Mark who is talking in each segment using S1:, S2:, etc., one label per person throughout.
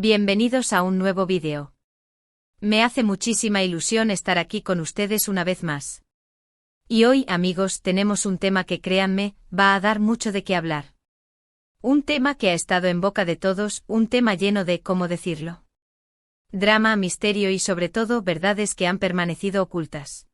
S1: Bienvenidos a un nuevo vídeo. Me hace muchísima ilusión estar aquí con ustedes una vez más. Y hoy, amigos, tenemos un tema que, créanme, va a dar mucho de qué hablar. Un tema que ha estado en boca de todos, un tema lleno de, ¿cómo decirlo? Drama, misterio y sobre todo verdades que han permanecido ocultas.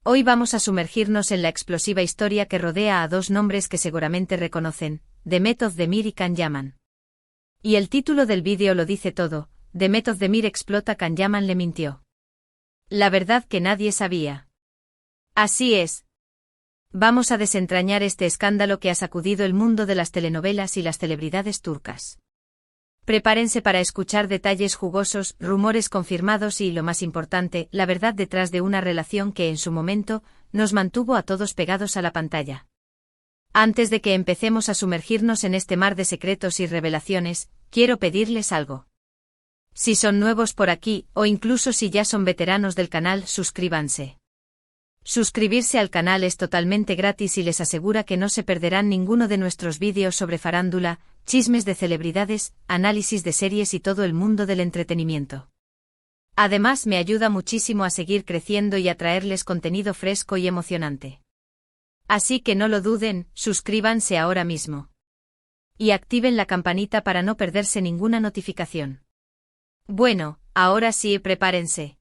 S1: Hoy vamos a sumergirnos en la explosiva historia que rodea a dos nombres que seguramente reconocen, Demet Özdemir y Can Yaman. Y el título del vídeo lo dice todo, Demet Özdemir explota, Can Yaman le mintió. La verdad que nadie sabía. Así es. Vamos a desentrañar este escándalo que ha sacudido el mundo de las telenovelas y las celebridades turcas. Prepárense para escuchar detalles jugosos, rumores confirmados y, lo más importante, la verdad detrás de una relación que en su momento nos mantuvo a todos pegados a la pantalla. Antes de que empecemos a sumergirnos en este mar de secretos y revelaciones, quiero pedirles algo. Si son nuevos por aquí, o incluso si ya son veteranos del canal, suscríbanse. Suscribirse al canal es totalmente gratis y les asegura que no se perderán ninguno de nuestros vídeos sobre farándula, chismes de celebridades, análisis de series y todo el mundo del entretenimiento. Además, me ayuda muchísimo a seguir creciendo y a traerles contenido fresco y emocionante. Así que no lo duden, suscríbanse ahora mismo. Y activen la campanita para no perderse ninguna notificación. Bueno, ahora sí, prepárense.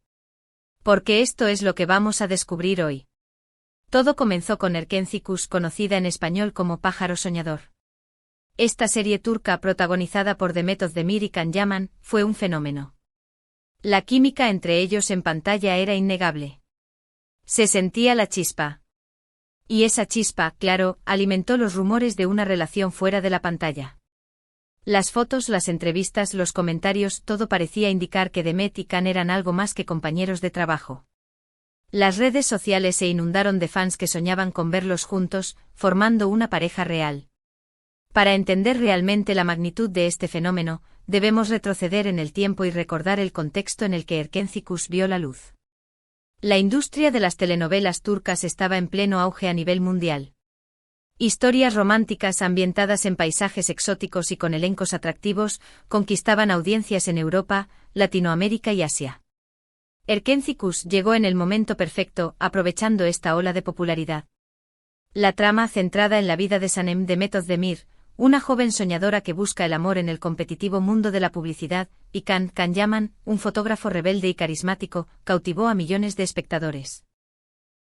S1: Porque esto es lo que vamos a descubrir hoy. Todo comenzó con Erkenci, conocida en español como Pájaro Soñador. Esta serie turca protagonizada por Demet Özdemir y Can Yaman fue un fenómeno. La química entre ellos en pantalla era innegable. Se sentía la chispa. Y esa chispa, claro, alimentó los rumores de una relación fuera de la pantalla. Las fotos, las entrevistas, los comentarios, todo parecía indicar que Demet y Can eran algo más que compañeros de trabajo. Las redes sociales se inundaron de fans que soñaban con verlos juntos, formando una pareja real. Para entender realmente la magnitud de este fenómeno, debemos retroceder en el tiempo y recordar el contexto en el que Erkenci vio la luz. La industria de las telenovelas turcas estaba en pleno auge a nivel mundial. Historias románticas ambientadas en paisajes exóticos y con elencos atractivos conquistaban audiencias en Europa, Latinoamérica y Asia. Erkenci llegó en el momento perfecto, aprovechando esta ola de popularidad. La trama, centrada en la vida de Sanem Demet Özdemir, una joven soñadora que busca el amor en el competitivo mundo de la publicidad, y Can Yaman, un fotógrafo rebelde y carismático, cautivó a millones de espectadores.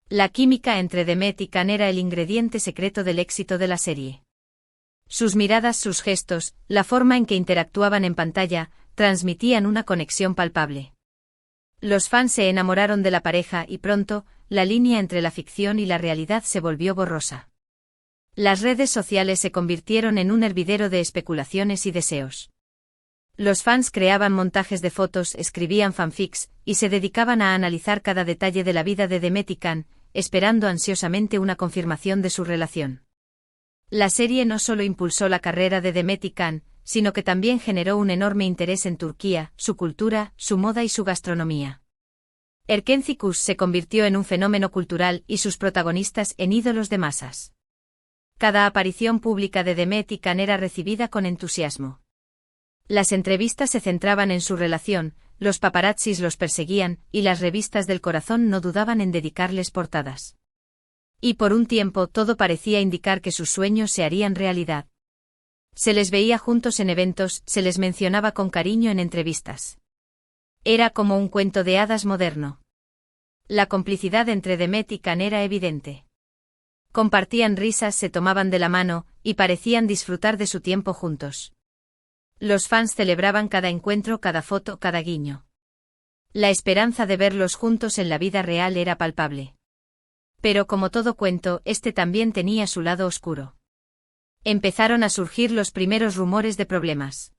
S1: La química entre Demet y Can era el ingrediente secreto del éxito de la serie. Sus miradas, sus gestos, la forma en que interactuaban en pantalla, transmitían una conexión palpable. Los fans se enamoraron de la pareja y pronto, la línea entre la ficción y la realidad se volvió borrosa. Las redes sociales se convirtieron en un hervidero de especulaciones y deseos. Los fans creaban montajes de fotos, escribían fanfics, y se dedicaban a analizar cada detalle de la vida de Demet y Can, esperando ansiosamente una confirmación de su relación. La serie no solo impulsó la carrera de Demet y Can, sino que también generó un enorme interés en Turquía, su cultura, su moda y su gastronomía. Erkenci se convirtió en un fenómeno cultural y sus protagonistas en ídolos de masas. Cada aparición pública de Demet y Can era recibida con entusiasmo. Las entrevistas se centraban en su relación, los paparazzis los perseguían, y las revistas del corazón no dudaban en dedicarles portadas. Y por un tiempo todo parecía indicar que sus sueños se harían realidad. Se les veía juntos en eventos, se les mencionaba con cariño en entrevistas. Era como un cuento de hadas moderno. La complicidad entre Demet y Can era evidente. Compartían risas, se tomaban de la mano, y parecían disfrutar de su tiempo juntos. Los fans celebraban cada encuentro, cada foto, cada guiño. La esperanza de verlos juntos en la vida real era palpable. Pero como todo cuento, este también tenía su lado oscuro. Empezaron a surgir los primeros rumores de problemas.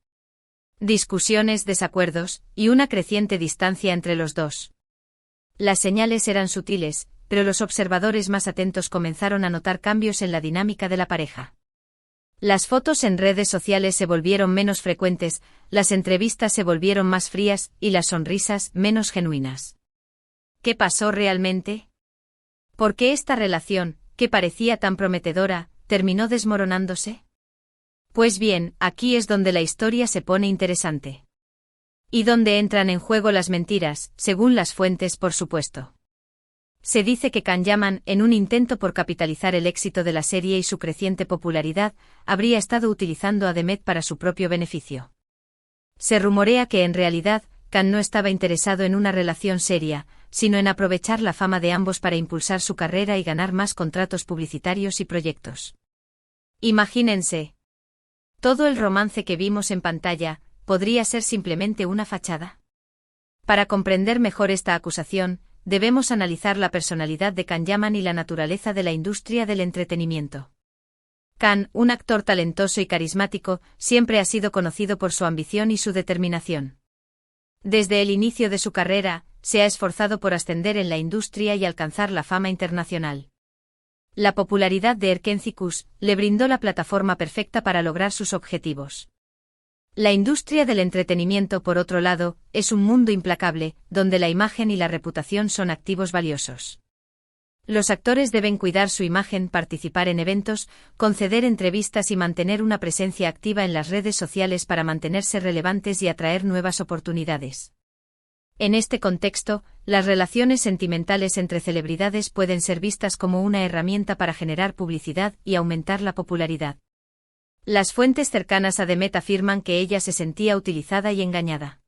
S1: Discusiones, desacuerdos, y una creciente distancia entre los dos. Las señales eran sutiles, pero los observadores más atentos comenzaron a notar cambios en la dinámica de la pareja. Las fotos en redes sociales se volvieron menos frecuentes, las entrevistas se volvieron más frías y las sonrisas menos genuinas. ¿Qué pasó realmente? ¿Por qué esta relación, que parecía tan prometedora, terminó desmoronándose? Pues bien, aquí es donde la historia se pone interesante. Y donde entran en juego las mentiras, según las fuentes, por supuesto. Se dice que Can Yaman, en un intento por capitalizar el éxito de la serie y su creciente popularidad, habría estado utilizando a Demet para su propio beneficio. Se rumorea que en realidad, Can no estaba interesado en una relación seria, sino en aprovechar la fama de ambos para impulsar su carrera y ganar más contratos publicitarios y proyectos. Imagínense. Todo el romance que vimos en pantalla, ¿podría ser simplemente una fachada? Para comprender mejor esta acusación, debemos analizar la personalidad de Can Yaman y la naturaleza de la industria del entretenimiento. Can, un actor talentoso y carismático, siempre ha sido conocido por su ambición y su determinación. Desde el inicio de su carrera, se ha esforzado por ascender en la industria y alcanzar la fama internacional. La popularidad de Erkenci Kuş le brindó la plataforma perfecta para lograr sus objetivos. La industria del entretenimiento, por otro lado, es un mundo implacable, donde la imagen y la reputación son activos valiosos. Los actores deben cuidar su imagen, participar en eventos, conceder entrevistas y mantener una presencia activa en las redes sociales para mantenerse relevantes y atraer nuevas oportunidades. En este contexto, las relaciones sentimentales entre celebridades pueden ser vistas como una herramienta para generar publicidad y aumentar la popularidad. Las fuentes cercanas a Demet afirman que ella se sentía utilizada y engañada.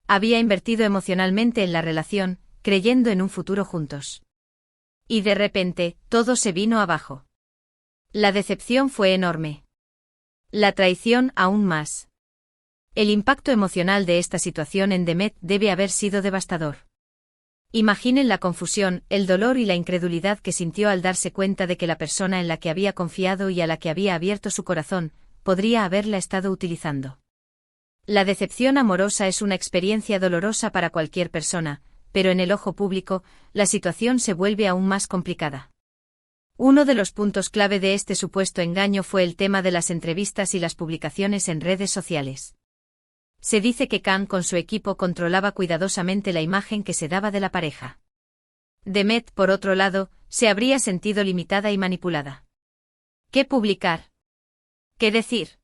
S1: Había invertido emocionalmente en la relación, creyendo en un futuro juntos. Y de repente, todo se vino abajo. La decepción fue enorme. La traición aún más. El impacto emocional de esta situación en Demet debe haber sido devastador. Imaginen la confusión, el dolor y la incredulidad que sintió al darse cuenta de que la persona en la que había confiado y a la que había abierto su corazón, podría haberla estado utilizando. La decepción amorosa es una experiencia dolorosa para cualquier persona, pero en el ojo público, la situación se vuelve aún más complicada. Uno de los puntos clave de este supuesto engaño fue el tema de las entrevistas y las publicaciones en redes sociales. Se dice que Can con su equipo controlaba cuidadosamente la imagen que se daba de la pareja. Demet, por otro lado, se habría sentido limitada y manipulada. ¿Qué publicar? ¿Qué decir?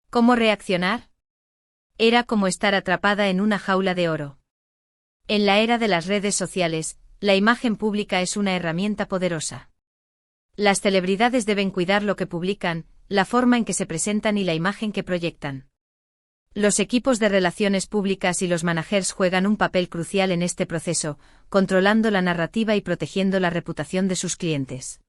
S1: ¿Cómo reaccionar? Era como estar atrapada en una jaula de oro. En la era de las redes sociales, la imagen pública es una herramienta poderosa. Las celebridades deben cuidar lo que publican, la forma en que se presentan y la imagen que proyectan. Los equipos de relaciones públicas y los managers juegan un papel crucial en este proceso, controlando la narrativa y protegiendo la reputación de sus clientes.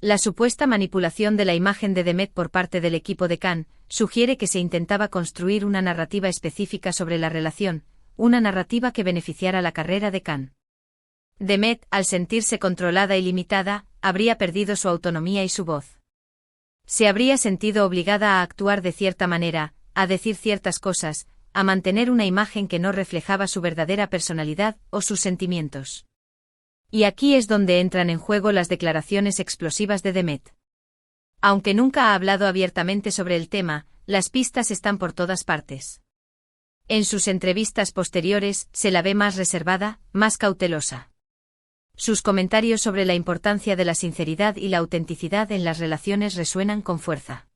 S1: La supuesta manipulación de la imagen de Demet por parte del equipo de Can sugiere que se intentaba construir una narrativa específica sobre la relación, una narrativa que beneficiara la carrera de Can. Demet, al sentirse controlada y limitada, habría perdido su autonomía y su voz. Se habría sentido obligada a actuar de cierta manera, a decir ciertas cosas, a mantener una imagen que no reflejaba su verdadera personalidad o sus sentimientos. Y aquí es donde entran en juego las declaraciones explosivas de Demet. Aunque nunca ha hablado abiertamente sobre el tema, las pistas están por todas partes. En sus entrevistas posteriores, se la ve más reservada, más cautelosa. Sus comentarios sobre la importancia de la sinceridad y la autenticidad en las relaciones resuenan con fuerza.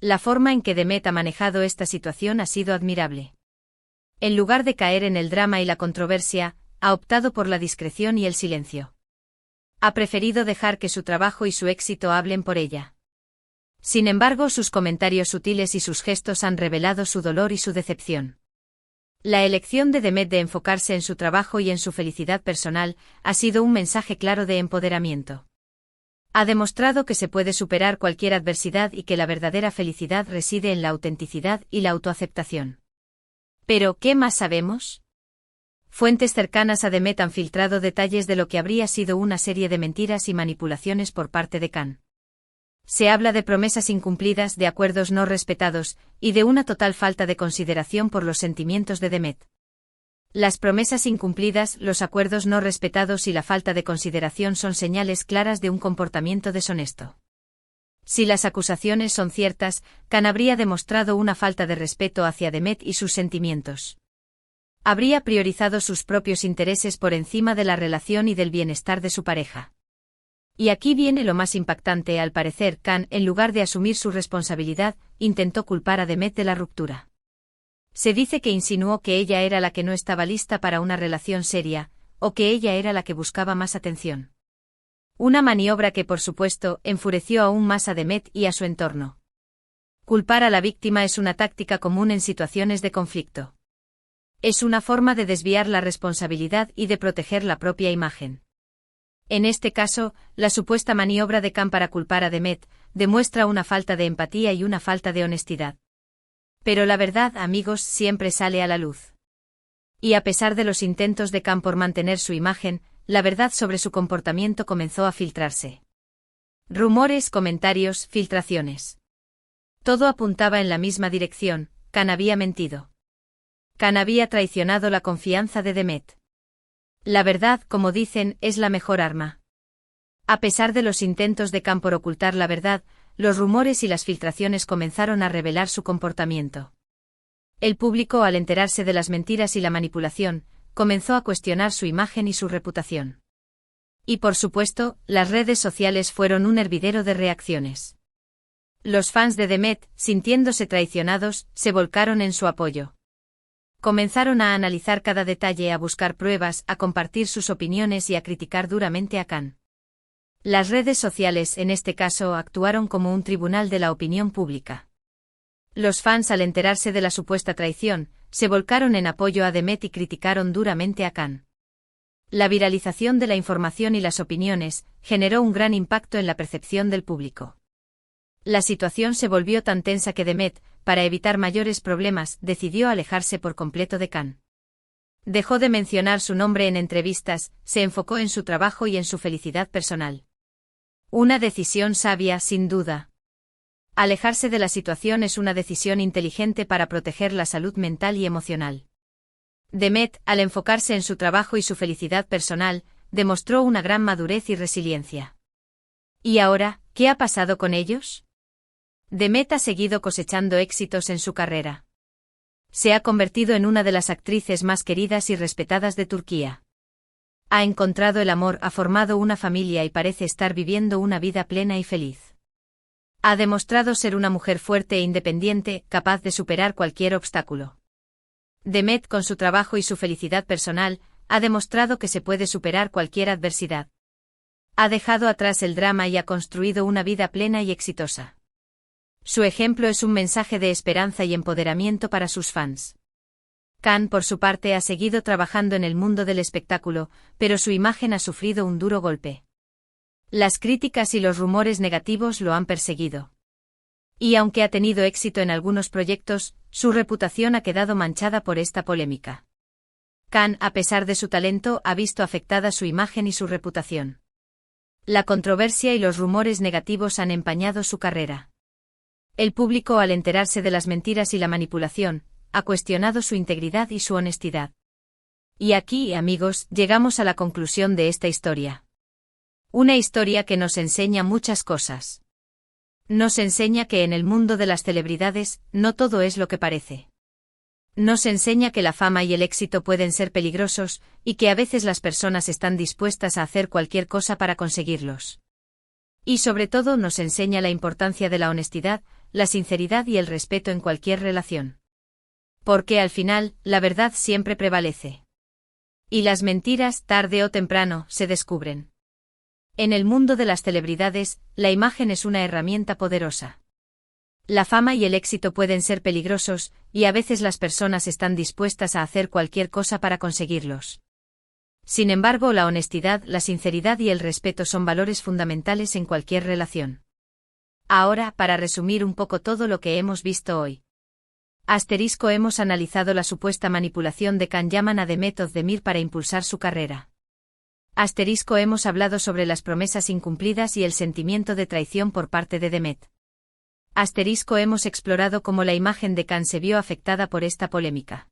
S1: La forma en que Demet ha manejado esta situación ha sido admirable. En lugar de caer en el drama y la controversia, ha optado por la discreción y el silencio. Ha preferido dejar que su trabajo y su éxito hablen por ella. Sin embargo, sus comentarios sutiles y sus gestos han revelado su dolor y su decepción. La elección de Demet de enfocarse en su trabajo y en su felicidad personal ha sido un mensaje claro de empoderamiento. Ha demostrado que se puede superar cualquier adversidad y que la verdadera felicidad reside en la autenticidad y la autoaceptación. Pero, ¿qué más sabemos? Fuentes cercanas a Demet han filtrado detalles de lo que habría sido una serie de mentiras y manipulaciones por parte de Can. Se habla de promesas incumplidas, de acuerdos no respetados, y de una total falta de consideración por los sentimientos de Demet. Las promesas incumplidas, los acuerdos no respetados y la falta de consideración son señales claras de un comportamiento deshonesto. Si las acusaciones son ciertas, Can habría demostrado una falta de respeto hacia Demet y sus sentimientos. Habría priorizado sus propios intereses por encima de la relación y del bienestar de su pareja. Y aquí viene lo más impactante: al parecer, Can, en lugar de asumir su responsabilidad, intentó culpar a Demet de la ruptura. Se dice que insinuó que ella era la que no estaba lista para una relación seria, o que ella era la que buscaba más atención. Una maniobra que, por supuesto, enfureció aún más a Demet y a su entorno. Culpar a la víctima es una táctica común en situaciones de conflicto. Es una forma de desviar la responsabilidad y de proteger la propia imagen. En este caso, la supuesta maniobra de Khan para culpar a Demet demuestra una falta de empatía y una falta de honestidad. Pero la verdad, amigos, siempre sale a la luz. Y a pesar de los intentos de Khan por mantener su imagen, la verdad sobre su comportamiento comenzó a filtrarse. Rumores, comentarios, filtraciones. Todo apuntaba en la misma dirección: Khan había mentido. Khan había traicionado la confianza de Demet. La verdad, como dicen, es la mejor arma. A pesar de los intentos de Khan por ocultar la verdad, los rumores y las filtraciones comenzaron a revelar su comportamiento. El público, al enterarse de las mentiras y la manipulación, comenzó a cuestionar su imagen y su reputación. Y por supuesto, las redes sociales fueron un hervidero de reacciones. Los fans de Demet, sintiéndose traicionados, se volcaron en su apoyo. Comenzaron a analizar cada detalle, a buscar pruebas, a compartir sus opiniones y a criticar duramente a Khan. Las redes sociales, en este caso, actuaron como un tribunal de la opinión pública. Los fans, al enterarse de la supuesta traición, se volcaron en apoyo a Demet y criticaron duramente a Khan. La viralización de la información y las opiniones generó un gran impacto en la percepción del público. La situación se volvió tan tensa que Demet, para evitar mayores problemas, decidió alejarse por completo de Khan. Dejó de mencionar su nombre en entrevistas, se enfocó en su trabajo y en su felicidad personal. Una decisión sabia, sin duda. Alejarse de la situación es una decisión inteligente para proteger la salud mental y emocional. Demet, al enfocarse en su trabajo y su felicidad personal, demostró una gran madurez y resiliencia. ¿Y ahora, qué ha pasado con ellos? Demet ha seguido cosechando éxitos en su carrera. Se ha convertido en una de las actrices más queridas y respetadas de Turquía. Ha encontrado el amor, ha formado una familia y parece estar viviendo una vida plena y feliz. Ha demostrado ser una mujer fuerte e independiente, capaz de superar cualquier obstáculo. Demet, con su trabajo y su felicidad personal, ha demostrado que se puede superar cualquier adversidad. Ha dejado atrás el drama y ha construido una vida plena y exitosa. Su ejemplo es un mensaje de esperanza y empoderamiento para sus fans. Khan, por su parte, ha seguido trabajando en el mundo del espectáculo, pero su imagen ha sufrido un duro golpe. Las críticas y los rumores negativos lo han perseguido. Y aunque ha tenido éxito en algunos proyectos, su reputación ha quedado manchada por esta polémica. Khan, a pesar de su talento, ha visto afectada su imagen y su reputación. La controversia y los rumores negativos han empañado su carrera. El público, al enterarse de las mentiras y la manipulación, ha cuestionado su integridad y su honestidad. Y aquí, amigos, llegamos a la conclusión de esta historia. Una historia que nos enseña muchas cosas. Nos enseña que en el mundo de las celebridades, no todo es lo que parece. Nos enseña que la fama y el éxito pueden ser peligrosos, y que a veces las personas están dispuestas a hacer cualquier cosa para conseguirlos. Y sobre todo nos enseña la importancia de la honestidad, la sinceridad y el respeto en cualquier relación. Porque al final, la verdad siempre prevalece. Y las mentiras, tarde o temprano, se descubren. En el mundo de las celebridades, la imagen es una herramienta poderosa. La fama y el éxito pueden ser peligrosos, y a veces las personas están dispuestas a hacer cualquier cosa para conseguirlos. Sin embargo, la honestidad, la sinceridad y el respeto son valores fundamentales en cualquier relación. Ahora, para resumir un poco todo lo que hemos visto hoy. Hemos analizado la supuesta manipulación de Khan Yaman a Demet Özdemir para impulsar su carrera. Hemos hablado sobre las promesas incumplidas y el sentimiento de traición por parte de Demet. Hemos explorado cómo la imagen de Khan se vio afectada por esta polémica.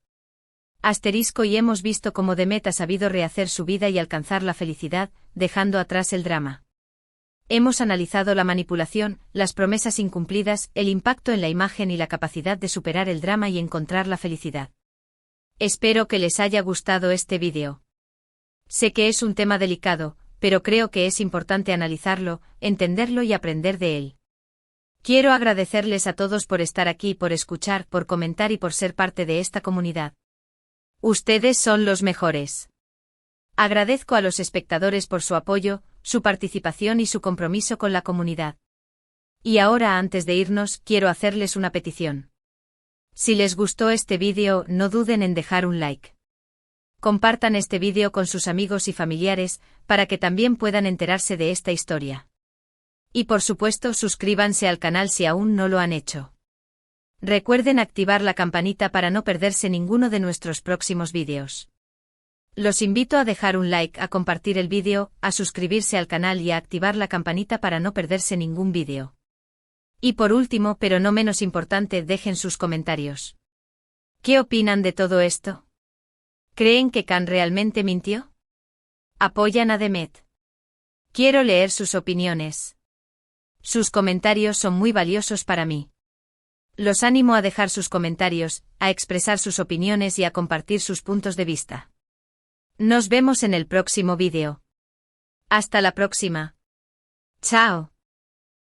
S1: Y hemos visto cómo Demet ha sabido rehacer su vida y alcanzar la felicidad, dejando atrás el drama. Hemos analizado la manipulación, las promesas incumplidas, el impacto en la imagen y la capacidad de superar el drama y encontrar la felicidad. Espero que les haya gustado este vídeo. Sé que es un tema delicado, pero creo que es importante analizarlo, entenderlo y aprender de él. Quiero agradecerles a todos por estar aquí, por escuchar, por comentar y por ser parte de esta comunidad. Ustedes son los mejores. Agradezco a los espectadores por su apoyo, su participación y su compromiso con la comunidad. Y ahora, antes de irnos, quiero hacerles una petición. Si les gustó este vídeo, no duden en dejar un like. Compartan este vídeo con sus amigos y familiares, para que también puedan enterarse de esta historia. Y por supuesto, suscríbanse al canal si aún no lo han hecho. Recuerden activar la campanita para no perderse ninguno de nuestros próximos vídeos. Los invito a dejar un like, a compartir el vídeo, a suscribirse al canal y a activar la campanita para no perderse ningún vídeo. Y por último, pero no menos importante, dejen sus comentarios. ¿Qué opinan de todo esto? ¿Creen que Khan realmente mintió? ¿Apoyan a Demet? Quiero leer sus opiniones. Sus comentarios son muy valiosos para mí. Los animo a dejar sus comentarios, a expresar sus opiniones y a compartir sus puntos de vista. Nos vemos en el próximo vídeo. Hasta la próxima. Chao.